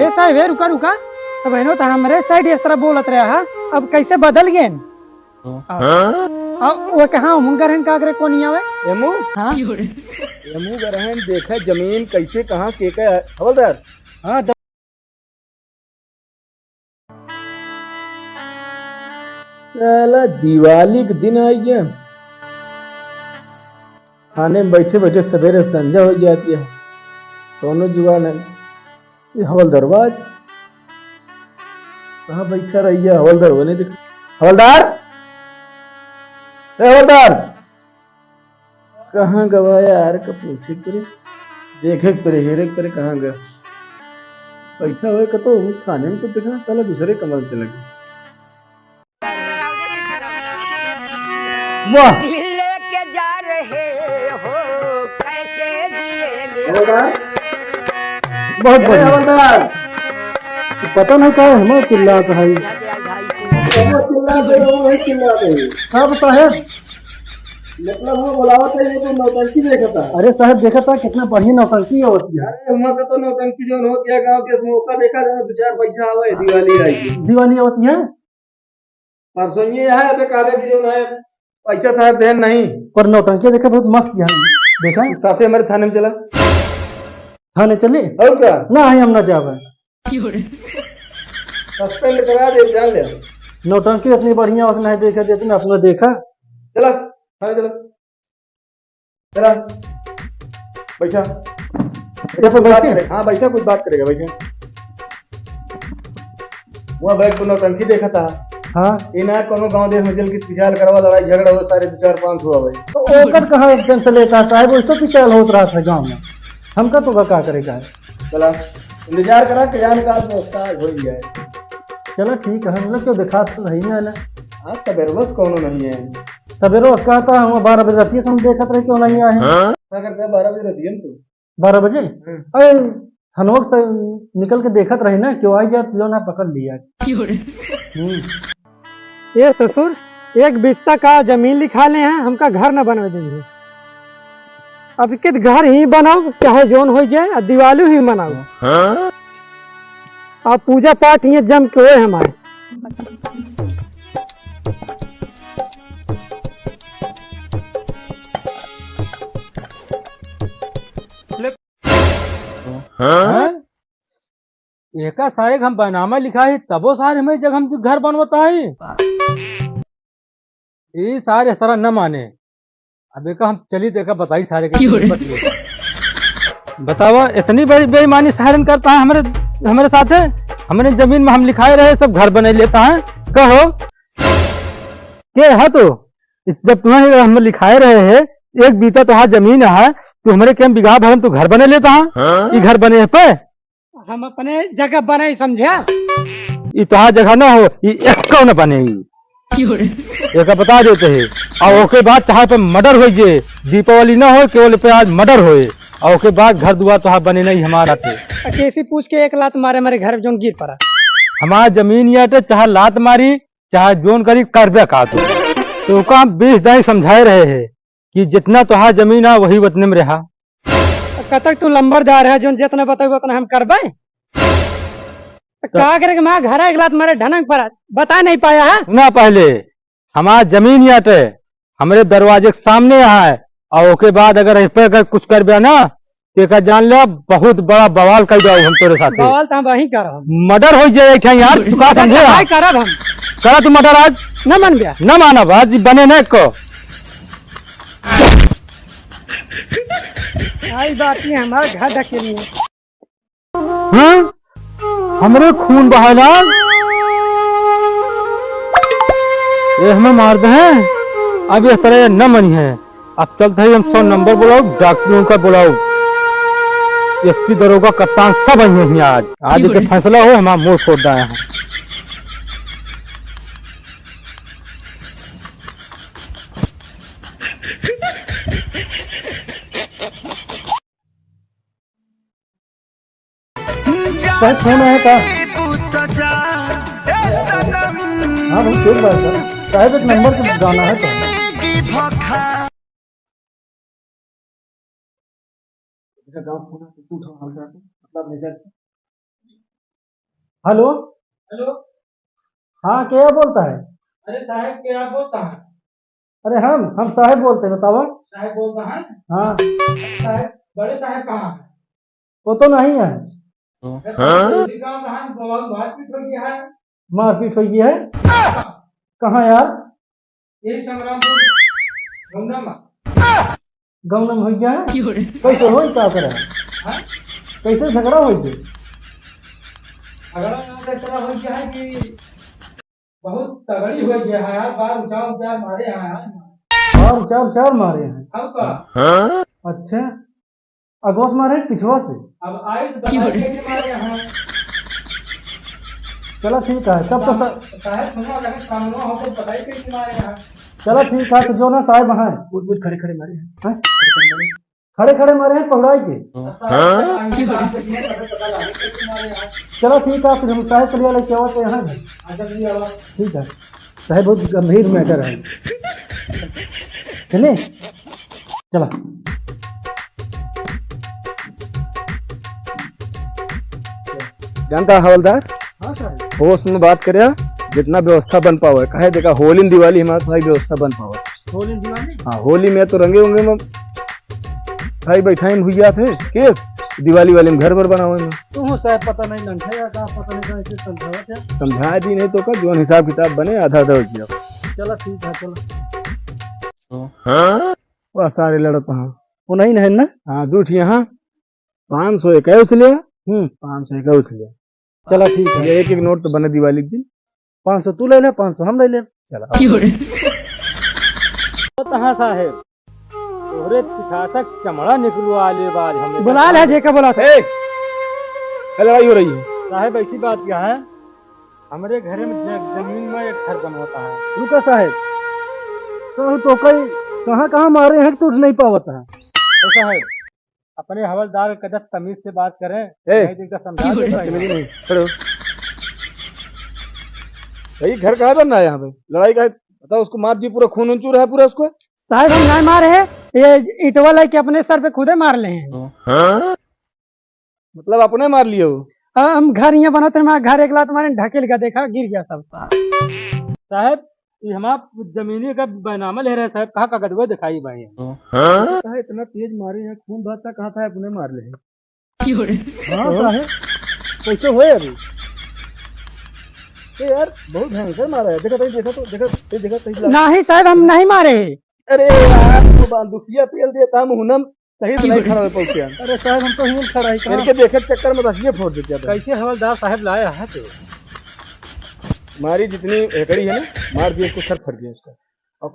ए साहब ए रुका रुका। तो बहनों तो हमरे साइड इस तरह बोलत रहा हा, अब कैसे बदल गए? वो कहाँ मुंगर हैं का करे कोनी आवे एमू हाँ एमू गरहन देखा जमीन कैसे कहाँ के का हवलदार। हाँ साला दिवाली के दिन आई गया, खाने में बैठे बैठे सवेरे संध्या हो जाती है, दोनों जुगाड़ नहीं। ये हवलदार बाज कहाँ बैठा रही है? हवलदार वो नहीं दिखा। हवलदार, हवलदार कहाँ गवाया यार? का पूछे करे देखे करे हेरे करे कहाँ गया? बैठा हुए कतो थाने में तो देखा साला दूसरे कमरे चला गया। वाह लेके जा रहे हो कैसे जिएंगे। हवलदार बहुत बढ़िया। हवलदार पता नहीं क्या है चिल्लाता है, हाँ बता है मतलब वो बुलावत है ये तो नौटंकी देखा था। अरे साहब देखा था कितना बढ़िया नौटंकी होती है। अरे वहाँ का तो नौटंकी जो हो गया गाँव के मौका देखा जाए दो चार पैसा आवे दिवाली आई दिवाली होती है परसों ये है अबे काबे की जो है पैसा साहब देन नहीं पर नौटंकी देखा बहुत मस्त है। देखा साथे हमारे थाने में चला, थाने चले और क्या ना है हम ना जावे सस्पेंड करा दे जान ले। नौटंकी इतनी बढ़िया उसने नहीं देखा जितना अपना देखा। चला थाने चला चला बैठा बात करे। हाँ बैठा कुछ बात करेगा बैठा। वहाँ बैठ को नौटंकी देखा था। हाँ इना कोनो गांव देश में चल के पिछाल करवा लड़ाई झगड़ा हो सारे 2-4-5 हुआ भाई तो ओकर कहाँ एकदम से लेता साहब वैसे पिछाल होत रहा था गांव में हमका तो क्या करेगा। चला इंतजार करा के जाने का व्यवस्था हो जाए। चलो ठीक है हम लोग क्यों दिखा तो नहीं है ना। हाँ सवेरे बस कौन नहीं है सवेरे कहता हम 12 बजे रहती है हम देखत रहे क्यों नहीं आए क्या करते 12 बजे रहती है तू 12 बजे अरे हम लोग से निकल के देखत रहे ना क्यों आई जाए जो ना पकड़ लिया। ये ससुर एक बिस्सा का जमीन लिखा ले हैं हमका घर न बनवा देंगे। अब के घर ही बनाओ चाहे जोन हो जाए और दिवाली ही मनाओ और पूजा पाठ ये जम के हुए हमारे। एका सारे हम बनामा लिखा है तबो सारे में जब हम घर बनवाता है ये सारे इस तरह न माने। अब एक हम चली देखा बताई सारे के बतावा इतनी बड़ी बेईमानी सारे करता है हमारे साथ है। हमारे जमीन में हम लिखाए रहे सब घर बने लेता है कहो के है तो जब तुम्हें हम लिखाए रहे है एक बीता तो जमीन है तो हमारे क्या बिगाह भरम तो घर बने लेता है। घर बने है पे हम अपने जगह बनाई समझा ये तो जगह ना हो ये एक कौन बने एक बता देते है और उसके बाद चाहे पे मर्डर हो जे दीपावली ना हो केवल पे आज मर्डर होए और उसके बाद घर दुआर तो बने नहीं हमारा थे कैसी पूछ के एक लात मारे हमारे घर जो गिर पड़ा हमारा जमीन या चाहे लात मारी चाहे जोन करी कर का तो हम 20 दाई समझाए रहे है कि जितना तो जमीन है वही वतन में रहा। कतक तू लंबरदार है जो जितना बताओ उतना हम करबे क्या करेगा मैं घर एक लात मारे ढनक पर बता नहीं पाया है ना पहले हमारा जमीन या हमारे दरवाजे के सामने है और उसके बाद अगर कुछ कर दिया ना तो जान ले बहुत बड़ा बवाल कर जाओ हम तेरे साथ बवाल तो हम वही कर मर्डर हो जाए यार तू का समझे करब हम करा तू मर्डर आज न मन गया न मानब आज बने न को आई बात नहीं हमारे घर ढकेली है। हाँ हमरे खून बहाना ये हमें मार दे हैं अब इस तरह न मनी है। अब चलते ही हम 100 नंबर बुलाओ डॉक्टरों का बुलाओ एसपी दरोगा कप्तान सब आई हैं आज के फैसला हो हमारा मुंह छोड़ दिया है। फोन आया था हाँ भाई ठीक बात है साहब एक नंबर से जाना है तो गाँव मतलब हेलो हेलो। हाँ क्या बोलता है? अरे साहब क्या बोलता है? अरे हम साहेब बोलते हैं, बताओ। साहब बोलता है। हाँ साहब बड़े साहब कहाँ है? वो तो नहीं है। जल्दी गाँव कहाँ है? बहुत मारपीट हो गया है। मारपीट हुई है? कहाँ यार? यही संग्रामपुर घूमना में। गाँव में हुई है? कैसे हो क्या करे? हाँ? कैसे झगड़ा हुई थी? अगर इस तरह हो गया है कि बहुत तगड़ी हो गया है यार, बार उचार मारे हैं यार। और चार मारे हैं? हम का अच्छा, अगोस मारे पिछवा से? अब आए तो बताइए कैसे मारे हैं। चलो ठीक है, तब तो साहब सुनो, अगर सामने हो तो बताइए कैसे मारे हैं। चलो ठीक है, तो जो ना साहेब हैं कुछ खड़े खड़े मारे हैं। हैं? खड़े खड़े मारे हैं पकड़ाई के। चलो ठीक है, फिर हम साहेब के लिए लेके आओ तो यहाँ है। ठीक है, साहेब बहुत गंभीर मैटर है। चलिए चलो। जानता है हवलदार, हाँ साहब। होश में बात करे, जितना व्यवस्था बन पावे कहे देखा होली दिवाली हमारे भाई व्यवस्था बन पावे। होली दिवाली? हाँ, होली में तो रंगे होंगे में भाई बैठाई में हुई थे केस, दिवाली वाले में घर पर बनावे में तुम साहब पता नहीं लंठा या का पता नहीं कैसे समझावत है। समझा दी नहीं तो का जो हिसाब किताब बने आधा आधा हो गया। चलो ठीक है, चलो। वह सारे लड़त हाँ वो नहीं है ना? हाँ दूठ यहाँ 500 एक उस लिया 500 एक उस लिया। चलो ठीक है, एक एक नोट तो बने दिवाली के दिन। 500 तू ले ले, 500 हम ले ले। चलो कहाँ साहेब तोहरे पिछा तक चमड़ा निकलवा आले बाज हमें बुला ले जेका बोला था। क्या लड़ाई हो रही है? साहेब ऐसी बात क्या है, हमारे घर में जमीन में एक घर बनवाता है। रुका साहेब, तो कई कहाँ मारे हैं तू नहीं पावता है? ऐसा है, अपने हवलदार कदर तमीज से बात करें। नहीं तो इनका समझा दे। खड़ो भाई, घर कहाँ बनना है यहाँ पे? लड़ाई का बताओ, उसको मार दी, पूरा खून चूर है पूरा उसको। साहब हम नहीं मारे हैं, ये ईटवा लेके अपने सर पे खुदे मार ले हैं। मतलब अपने मार लिए हो? हम घर यहाँ बनाते हैं, घर एक लात मारे ढकेल का देखा गिर गया सब। साहब ये हमारा जमीनी का बैनामा ले रहे साहब, कहाँ कागजवा दिखाई भाई। इतना तेज मारे हैं, खून बहता कहाँ था, अपने मार ले। हाँ साहेब, कैसे हुए अभी? यार बहुत भयंकर मारा है, देखा देखा नहीं साहब हम नहीं मारे हैं। अरे यार तो दुखिया तेल देता हम हुनम सही से नहीं खड़ा हो पहुंचे। अरे साहब हम तो हिल खड़ा ही कहाँ? इनके देखे चक्कर में रखिए फोड़ देते हैं। कैसे हवलदार साहब लाया है तो हमारी जितनी एकड़ी है ना, मार दिए, उसको सर फट गया उसका। अब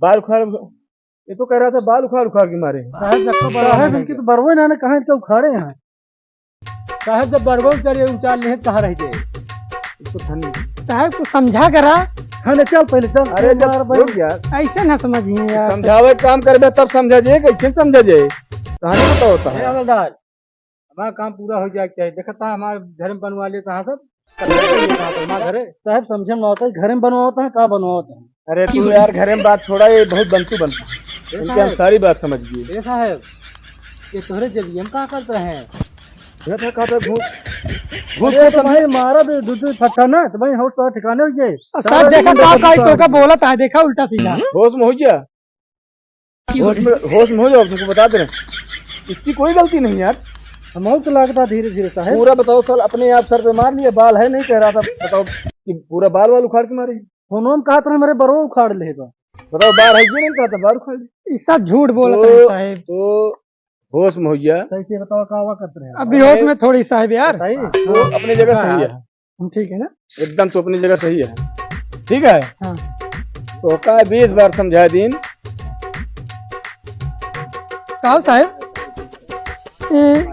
बाल उखाड़, ये तो कह रहा था बाल उखाड़ के मारे हैं। साहब इनकी तो बरवे ना कहाँ इनके उखाड़े हैं। साहब जब बरबो चलिए उचार ले कहाँ रह गए। इसको ठंड साहब को समझा करा। हाँ चल पहले चल। अरे जब रुक यार, ऐसे ना समझिए यार। समझावे काम करबे तब समझा जाए, कैसे समझा जाए? कहानी पता होता है। हवलदार हमारा काम पूरा हो जाए चाहिए। देखता है हमारे घर में बनवा लेता है सब घरे। साहब समझे में आता है, घर में बनवाता है का बनवाता है? अरे तू यार घर में बात छोड़ा, ये बहुत बनतू बनता है। इनके हम सारी बात समझ गए। ये साहब ये तोहरे जब हम क्या करते हैं? घूस तो भाई मारा दूध फटा ना तो भाई होश तो ठिकाने हो जाए। साहब देखा तो का बोला था, देखा उल्टा सीधा। होश में हो गया, होश में हो जाओ, तुमको बता दे रहे हैं। इसकी कोई गलती नहीं यार, हम तो लगता धीरे धीरे साहब। पूरा बताओ साल अपने आप सर पे मार लिया, बाल है नहीं कह रहा था, बताओ कि पूरा बाल उखाड़ के मारे। फोन कहा था मेरे बरो उखाड़ लेगा, बताओ बाल है नहीं कहा था, बाल उखाड़ ले। सब झूठ बोलता है साहब। तो होश में हो गया। कैसे बताओ का करते हैं? अभी होश में थोड़ी साहब यार। तो अपनी जगह सही है, ठीक है ना एकदम तो अपनी जगह सही है, ठीक है। हाँ। तो का 20 बार समझा दिन कहो साहब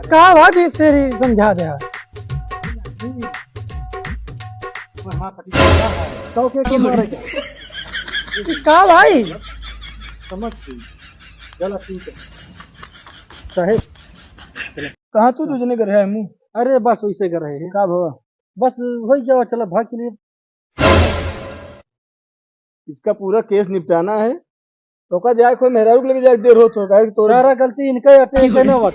कहा भी फिर समझा दे। कहा भाई समझ चलो ठीक है साहेब। कहाँ तू तुझने कर है मुँह? अरे बस वैसे कर रहे हैं। का भवा बस वही जाओ, चलो भाग के लिए। इसका पूरा केस निपटाना है तो का जाए कोई मेहरारू लेके जाए देर हो तो का तोरा सारा गलती इनका अटे ना बात।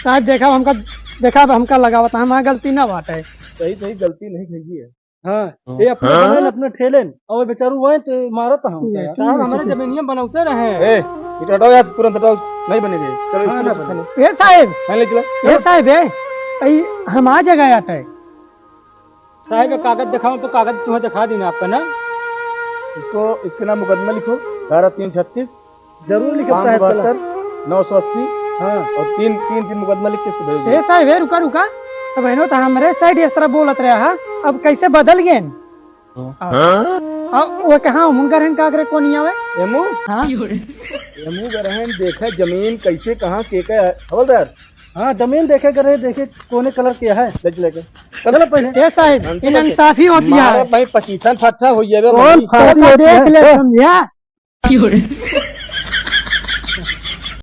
साहब देखा हमका देखा अब हमका लगावत हमारा गलती ना बाटे। सही सही गलती नहीं की है। हाँ ये अपने बहन अपने ठेले और बेचारू वहीं तो मारत हम साहब हमारे जमीनिया बनौते रहे। ए इट हटाओ यार, तुरंत हटाओ, नहीं बनेंगे। चलो हाँ, इसको ना चलो। ए साहब, ले चला। ए साहब ए हम आ जगह आटे। साहब का कागज दिखाऊं तो कागज तुम्हें दिखा देना आपका ना। इसको इसके नाम मुकदमा लिखो, धारा 336 जरूर लिखता है 572 980 हाँ और तीन मुकदमा लिख के इसको भेज ए साहब रुका रुका, तो बहनों तो हमरे साइड इस तरह बोलत रहा है, अब कैसे बदल गए? वो कहाँ मुंगर हन कागरे को नहीं आवे? एमू हाँ एमू गरहन देखे जमीन कैसे कहाँ के हवलदार। हाँ जमीन देखे करे, देखे कोने कलर किया है। ले चले के चलो पहले ए साहब इन इंसाफी होती है। भाई 25 फट्टा हो जाएगा। कौन फांसी देख ले समझिया।